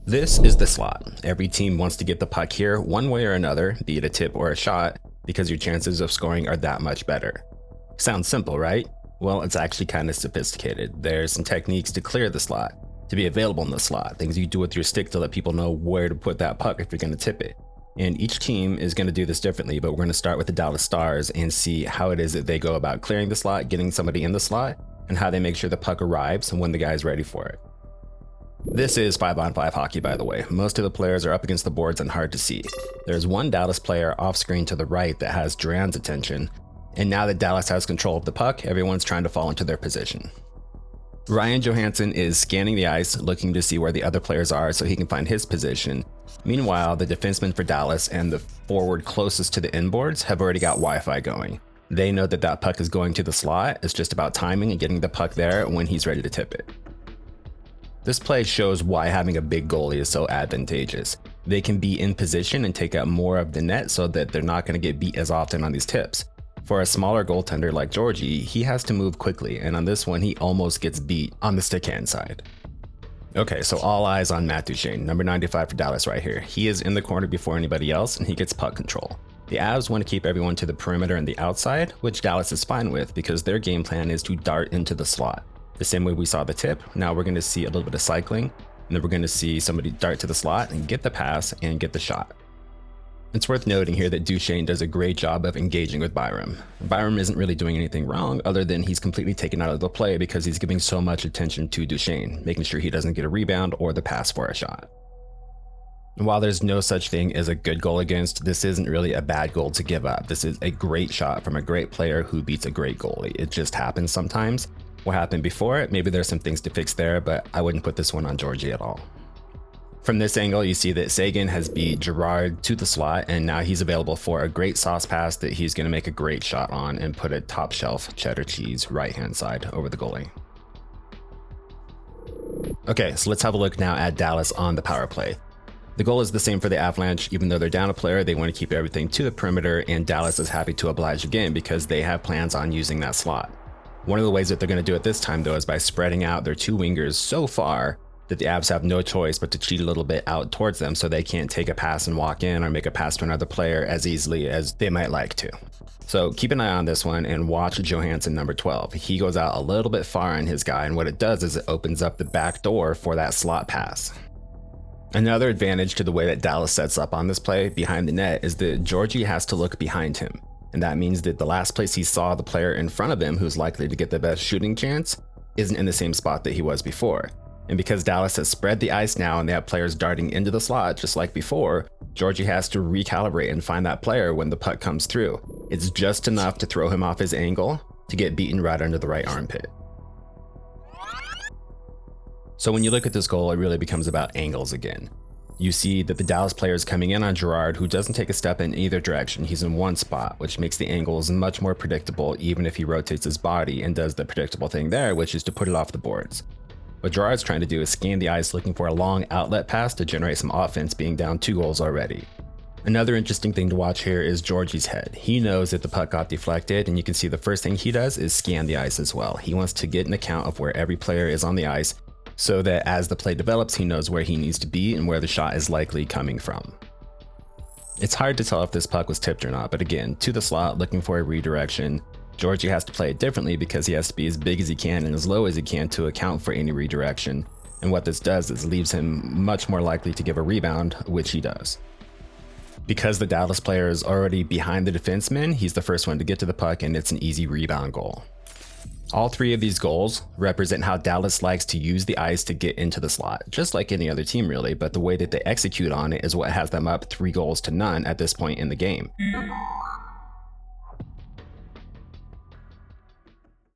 This is the slot. Every team wants to get the puck here one way or another, be it a tip or a shot, because your chances of scoring are that much better. Sounds simple, right? Well, it's actually kind of sophisticated. There's some techniques to clear the slot, to be available in the slot, things you do with your stick to let people know where to put that puck if you're going to tip it. And each team is going to do this differently, but we're going to start with the Dallas Stars and see how it is that they go about clearing the slot, getting somebody in the slot, and how they make sure the puck arrives when the guy's ready for it. This is 5-on-5 hockey, by the way. Most of the players are up against the boards and hard to see. There's one Dallas player off screen to the right that has Duran's attention, and now that Dallas has control of the puck, everyone's trying to fall into their position. Ryan Johansen is scanning the ice, looking to see where the other players are so he can find his position. Meanwhile, the defenseman for Dallas and the forward closest to the inboards have already got Wi-Fi going. They know that that puck is going to the slot. It's just about timing and getting the puck there when he's ready to tip it. This play shows why having a big goalie is so advantageous. They can be in position and take out more of the net so that they're not going to get beat as often on these tips. For a smaller goaltender like Georgie, he has to move quickly, and on this one he almost gets beat on the stickhand side. Okay, so all eyes on Matt Duchene, number 95 for Dallas right here. He is in the corner before anybody else, and he gets puck control. The Avs want to keep everyone to the perimeter and the outside, which Dallas is fine with because their game plan is to dart into the slot. The same way we saw the tip, now we're going to see a little bit of cycling, and then we're going to see somebody dart to the slot and get the pass and get the shot. It's worth noting here that Duchene does a great job of engaging with Byram. Byram isn't really doing anything wrong other than he's completely taken out of the play because he's giving so much attention to Duchene, making sure he doesn't get a rebound or the pass for a shot. And while there's no such thing as a good goal against, this isn't really a bad goal to give up. This is a great shot from a great player who beats a great goalie. It just happens sometimes. What happened before it, maybe there's some things to fix there, but I wouldn't put this one on Georgie at all. From this angle, you see that Seguin has beat Girard to the slot, and now he's available for a great sauce pass that he's going to make a great shot on and put it top shelf cheddar cheese right hand side over the goalie. Okay, so let's have a look now at Dallas on the power play. The goal is the same for the Avalanche. Even though they're down a player, they want to keep everything to the perimeter, and Dallas is happy to oblige again because they have plans on using that slot. One of the ways that they're going to do it this time, though, is by spreading out their two wingers so far that the Avs have no choice but to cheat a little bit out towards them so they can't take a pass and walk in or make a pass to another player as easily as they might like to. So keep an eye on this one and watch Johansen, number 12. He goes out a little bit far on his guy, and what it does is it opens up the back door for that slot pass. Another advantage to the way that Dallas sets up on this play behind the net is that Georgie has to look behind him. And that means that the last place he saw the player in front of him who's likely to get the best shooting chance isn't in the same spot that he was before. And because Dallas has spread the ice now and they have players darting into the slot just like before, Georgie has to recalibrate and find that player when the puck comes through. It's just enough to throw him off his angle to get beaten right under the right armpit. So when you look at this goal, it really becomes about angles again. You see that the Dallas player is coming in on Girard, who doesn't take a step in either direction. He's in one spot, which makes the angles much more predictable even if he rotates his body and does the predictable thing there, which is to put it off the boards. What Girard's trying to do is scan the ice looking for a long outlet pass to generate some offense, being down 2 goals already. Another interesting thing to watch here is Georgie's head. He knows that the puck got deflected, and you can see the first thing he does is scan the ice as well. He wants to get an account of where every player is on the ice, so that as the play develops, he knows where he needs to be and where the shot is likely coming from. It's hard to tell if this puck was tipped or not, but again, to the slot, looking for a redirection. Georgie has to play it differently because he has to be as big as he can and as low as he can to account for any redirection. And what this does is leaves him much more likely to give a rebound, which he does. Because the Dallas player is already behind the defenseman, he's the first one to get to the puck, and it's an easy rebound goal. All 3 of these goals represent how Dallas likes to use the ice to get into the slot, just like any other team really, but the way that they execute on it is what has them up 3 goals to none at this point in the game.